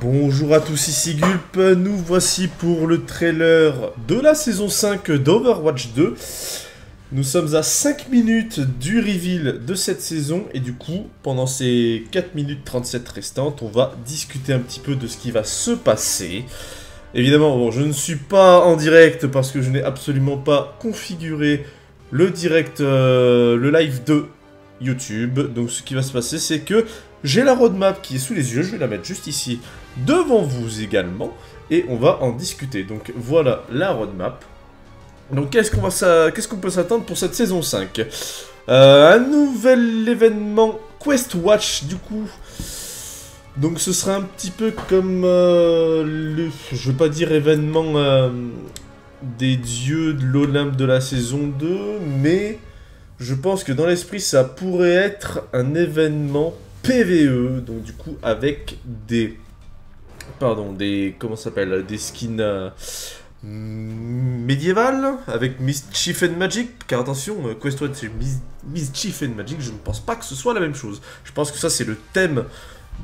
Bonjour à tous, ici Gulp, nous voici pour le trailer de la saison 5 d'Overwatch 2. Nous sommes à 5 minutes du reveal de cette saison et du coup, pendant ces 4 minutes 37 restantes, on va discuter un petit peu de ce qui va se passer. Évidemment, bon, je ne suis pas en direct parce que je n'ai absolument pas configuré le direct, le live de YouTube. Donc ce qui va se passer, c'est que j'ai la roadmap qui est sous les yeux, je vais la mettre juste ici devant vous également, et on va en discuter. Donc voilà la roadmap. Donc qu'est-ce qu'on peut s'attendre pour cette saison 5 ? Un nouvel événement Quest Watch du coup. Donc ce sera un petit peu comme je veux pas dire événement des dieux de l'Olympe de la saison 2, mais je pense que dans l'esprit ça pourrait être un événement PvE, donc du coup avec des comment ça s'appelle, des skins médiévales avec Mischief and Magic, car attention, Quest Watch c'est Mischief and Magic, je ne pense pas que ce soit la même chose. Je pense que ça c'est le thème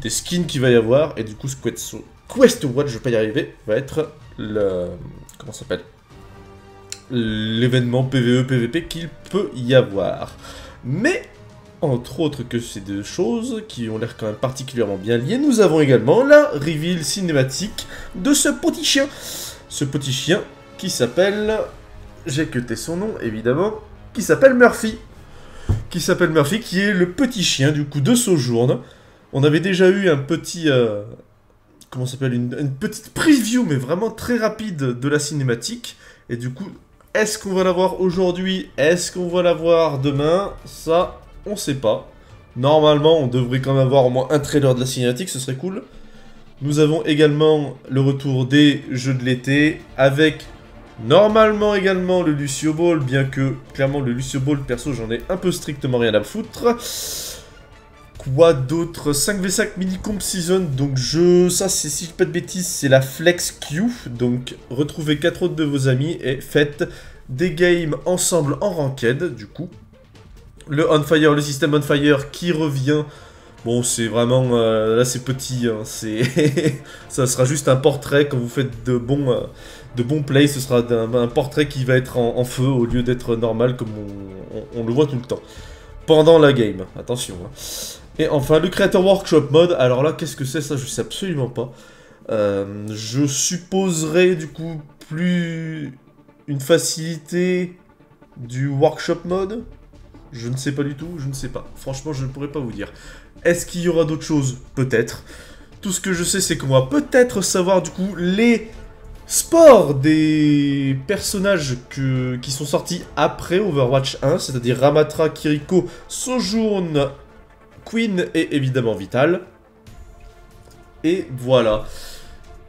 des skins qu'il va y avoir, et du coup ce Quest Watch, je vais pas y arriver, va être le comment ça s'appelle, l'événement PvE PvP qu'il peut y avoir. Mais entre autres que ces deux choses, qui ont l'air quand même particulièrement bien liées, nous avons également la reveal cinématique de ce petit chien. Ce petit chien qui s'appelle... J'ai cuté son nom, évidemment. Qui s'appelle Murphy. Qui est le petit chien, du coup, de Sojourn. On avait déjà eu un petit... comment ça s'appelle, une petite preview, mais vraiment très rapide, de la cinématique. Et du coup, est-ce qu'on va la voir aujourd'hui? Est-ce qu'on va la voir demain? Ça... on sait pas. Normalement, on devrait quand même avoir au moins un trailer de la cinématique, ce serait cool. Nous avons également le retour des jeux de l'été, avec normalement également le Lucio Ball, bien que clairement le Lucio Ball, perso, j'en ai un peu strictement rien à foutre. Quoi d'autre? 5v5 mini comp season, donc ça c'est, si je dis pas de bêtises, c'est la Flex Q. Donc retrouvez 4 autres de vos amis et faites des games ensemble en ranked, du coup. Le On Fire, le système On Fire qui revient. Bon, c'est vraiment... là, c'est petit. Hein, ça sera juste un portrait. Quand vous faites de bons plays, ce sera un portrait qui va être en feu au lieu d'être normal comme on le voit tout le temps. Pendant la game, attention. Hein. Et enfin, le Creator Workshop Mode. Alors là, qu'est-ce que c'est ça? Je sais absolument pas. Je supposerais du coup plus une facilité du Workshop Mode. Je ne sais pas du tout, je ne sais pas. Franchement, je ne pourrais pas vous dire. Est-ce qu'il y aura d'autres choses? Peut-être. Tout ce que je sais, c'est qu'on va peut-être savoir, du coup, les sports des personnages qui sont sortis après Overwatch 1, c'est-à-dire Ramatra, Kiriko, Sojourn, Queen et évidemment Vital. Et voilà.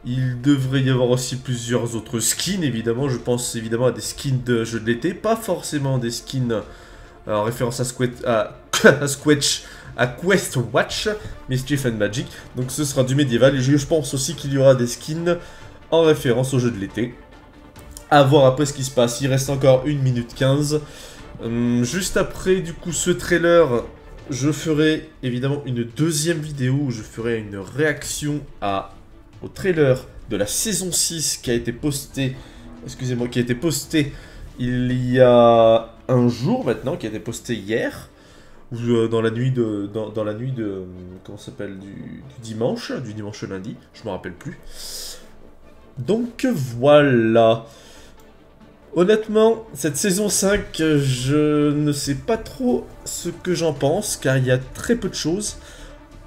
Il devrait y avoir aussi plusieurs autres skins, évidemment. Je pense évidemment à des skins de jeux de l'été, pas forcément des skins... en référence à Quest Watch, Mischief and Magic. Donc ce sera du médiéval. Et je pense aussi qu'il y aura des skins en référence au jeu de l'été. À voir après ce qui se passe. Il reste encore 1 minute 15. Juste après, du coup, ce trailer, je ferai évidemment une deuxième vidéo où je ferai une réaction au trailer de la saison 6 qui a été posté. Excusez-moi, qui a été posté il y a un jour maintenant, qui a été posté hier, ou dans la nuit de comment ça s'appelle, du dimanche au lundi, je me rappelle plus. Donc voilà. Honnêtement, cette saison 5, je ne sais pas trop ce que j'en pense, car il y a très peu de choses.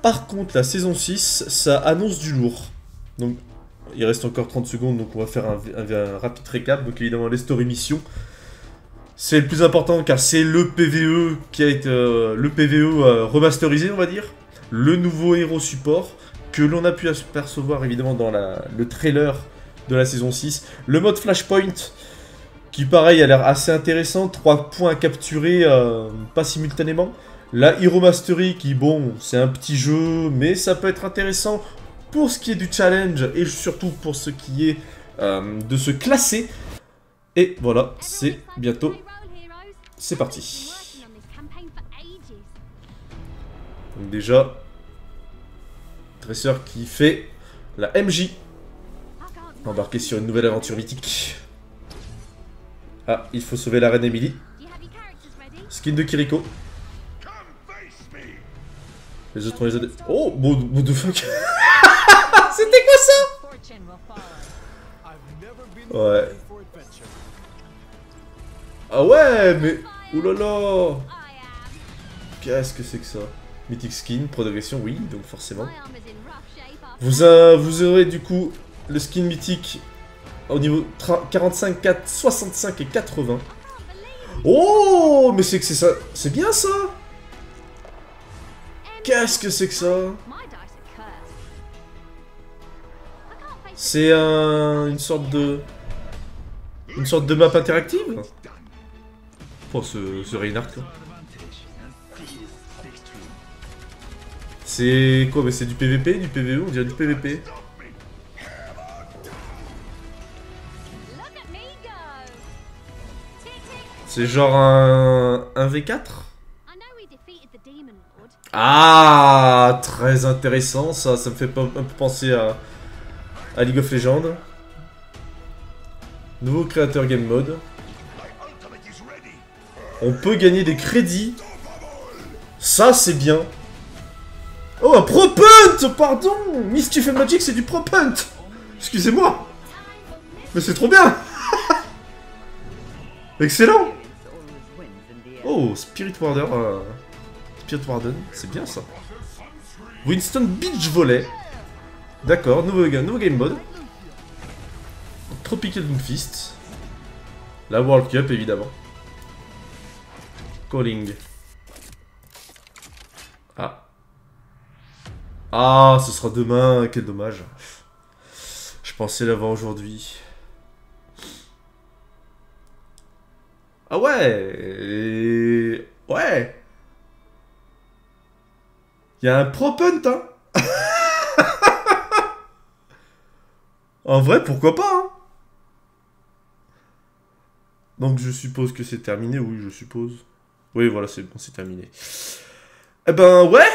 Par contre, la saison 6, ça annonce du lourd. Donc, il reste encore 30 secondes, donc on va faire un rapide récap. Donc évidemment, les story missions. C'est le plus important car c'est le PvE qui a été remasterisé, on va dire. Le nouveau héros support que l'on a pu apercevoir évidemment dans le trailer de la saison 6. Le mode Flashpoint qui pareil a l'air assez intéressant. 3 points à capturer, pas simultanément. La Hero Mastery qui bon c'est un petit jeu mais ça peut être intéressant pour ce qui est du challenge et surtout pour ce qui est de se classer. Et voilà, c'est bientôt... c'est parti. Donc déjà, Dresseur qui fait La MJ. Embarqué sur une nouvelle aventure mythique. Ah, il faut sauver la reine Emily. Skin de Kiriko. Les autres, on les a... Oh, what the fuck. C'était quoi ça? Ouais. Ah ouais, mais... Oulala. Qu'est-ce que c'est que ça? Mythic skin, progression, oui, donc forcément. Vous aurez du coup le skin mythique au niveau 45, 4, 65 et 80. Oh, mais c'est que c'est ça. C'est bien ça. Qu'est-ce que c'est que ça? C'est une sorte de... Une sorte de map interactive? Oh, ce Reinhardt, quoi. C'est quoi? Mais c'est du PVP, du PVE? On dirait du PVP. C'est genre un V4? Ah, très intéressant, ça me fait un peu penser à League of Legends. Nouveau créateur game mode. On peut gagner des crédits. Ça, c'est bien. Oh, un pro punt, pardon. Mischief and Magic, c'est du pro punt. Excusez-moi. Mais c'est trop bien. Excellent. Oh, Spirit Warden, c'est bien ça. Winston Beach Volley. D'accord, nouveau game mode. Tropical Doomfist. La World Cup, évidemment. Calling. Ah. Ah, ce sera demain, quel dommage. Je pensais l'avoir aujourd'hui. Ah ouais. Ouais. Il y a un pro punt, hein. En vrai, pourquoi pas, hein. Donc je suppose que c'est terminé, oui, je suppose. Oui, voilà, c'est bon, c'est terminé. Eh ben, ouais.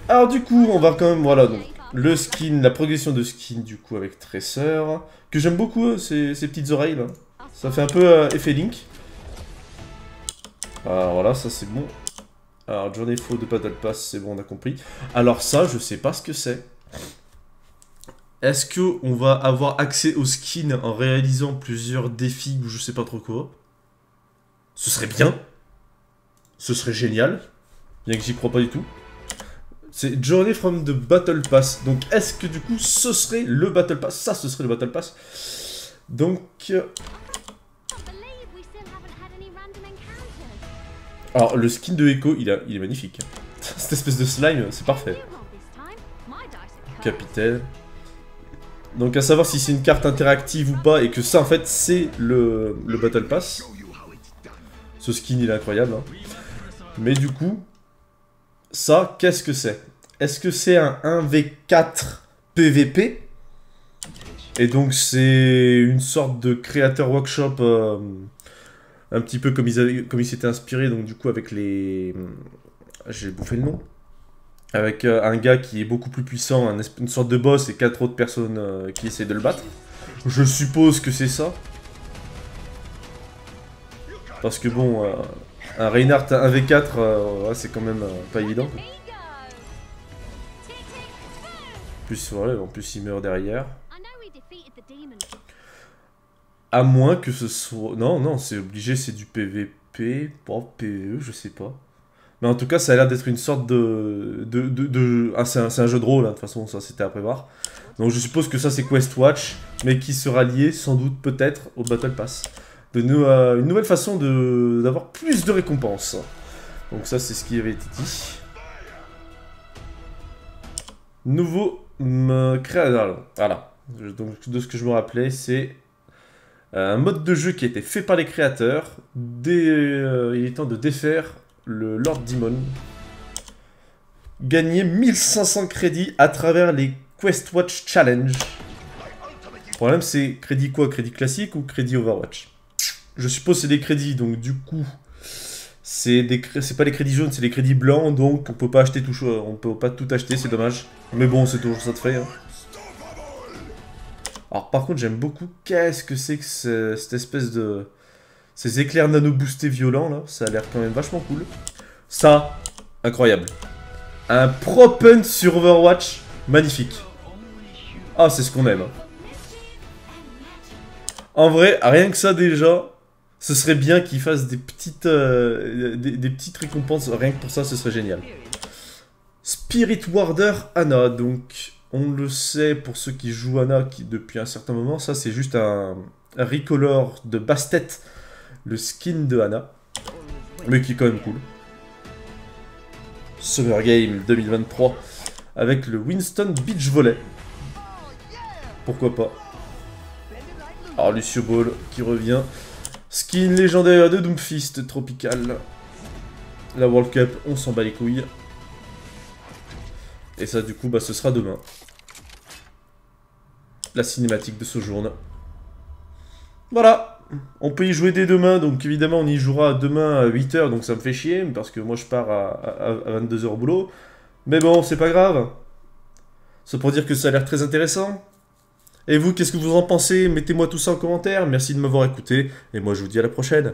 Alors du coup, on va quand même, voilà, donc, le skin, la progression de skin, du coup, avec Tracer, que j'aime beaucoup, ces petites oreilles, là. Ça fait un peu effet Link. Alors voilà, ça c'est bon. Alors, Journée Faux de Battle Pass, c'est bon, on a compris. Alors ça, je sais pas ce que c'est. Est-ce qu'on va avoir accès au skin en réalisant plusieurs défis ou je sais pas trop quoi? Ce serait bien. Ce serait génial. Bien que j'y crois pas du tout. C'est Journey from the Battle Pass. Donc est-ce que du coup ce serait le Battle Pass? Ça, ce serait le Battle Pass. Donc... Alors le skin de Echo, il est magnifique. Cette espèce de slime, c'est parfait. Capitaine. Donc à savoir si c'est une carte interactive ou pas, et que ça en fait c'est le Battle Pass. Ce skin il est incroyable. Hein. Mais du coup, ça qu'est-ce que c'est? Est-ce que c'est un 1v4 PVP? Et donc c'est une sorte de créateur workshop un petit peu comme ils s'étaient inspirés, donc du coup avec les... J'ai bouffé le nom. Avec un gars qui est beaucoup plus puissant, une sorte de boss et 4 autres personnes qui essaient de le battre. Je suppose que c'est ça. Parce que bon, un Reinhardt 1v4, ouais, c'est quand même pas évident. En plus il meurt derrière. À moins que ce soit... Non, non, c'est obligé, c'est du PVP. Bon, PVE, je sais pas. Mais en tout cas, ça a l'air d'être une sorte de... Ah, c'est un jeu de rôle, hein, de toute façon, ça c'était à prévoir. Donc je suppose que ça c'est Quest Watch, mais qui sera lié, sans doute, peut-être, au Battle Pass. Une nouvelle façon d'avoir plus de récompenses. Donc ça, c'est ce qui avait été dit. Nouveau créateur. Voilà. Donc de ce que je me rappelais, c'est... un mode de jeu qui a été fait par les créateurs. Il est temps de défaire le Lord Demon. Gagner 1500 crédits à travers les Quest Watch Challenge. Le problème c'est crédit quoi? Crédit classique ou crédit Overwatch? Je suppose c'est des crédits, donc du coup... C'est pas les crédits jaunes, c'est les crédits blancs, donc on peut pas acheter tout, on peut pas tout acheter, c'est dommage. Mais bon, c'est toujours ça de fait. Hein. Alors par contre, j'aime beaucoup. Qu'est-ce que c'est que cette espèce de... Ces éclairs nano-boostés violents, là. Ça a l'air quand même vachement cool. Ça, incroyable. Un prop-hunt sur Overwatch, magnifique. Ah, c'est ce qu'on aime. En vrai, rien que ça déjà, ce serait bien qu'ils fassent des petites, des petites récompenses. Rien que pour ça, ce serait génial. Spirit Warder Ana, donc on le sait pour ceux qui jouent Ana depuis un certain moment, ça c'est juste un recolor de Bastet, le skin de Ana, mais qui est quand même cool. Summer Game 2023 avec le Winston Beach Volley. Pourquoi pas. Alors Lucio Ball qui revient. Skin légendaire de Doomfist Tropical. La World Cup, on s'en bat les couilles. Et ça du coup bah ce sera demain. La cinématique de Sojourn. Voilà. On peut y jouer dès demain, donc évidemment on y jouera demain à 8 h, donc ça me fait chier, parce que moi je pars à 22 h au boulot. Mais bon, c'est pas grave. C'est pour dire que ça a l'air très intéressant. Et vous, qu'est-ce que vous en pensez? Mettez-moi tout ça en commentaire, merci de m'avoir écouté, et moi je vous dis à la prochaine.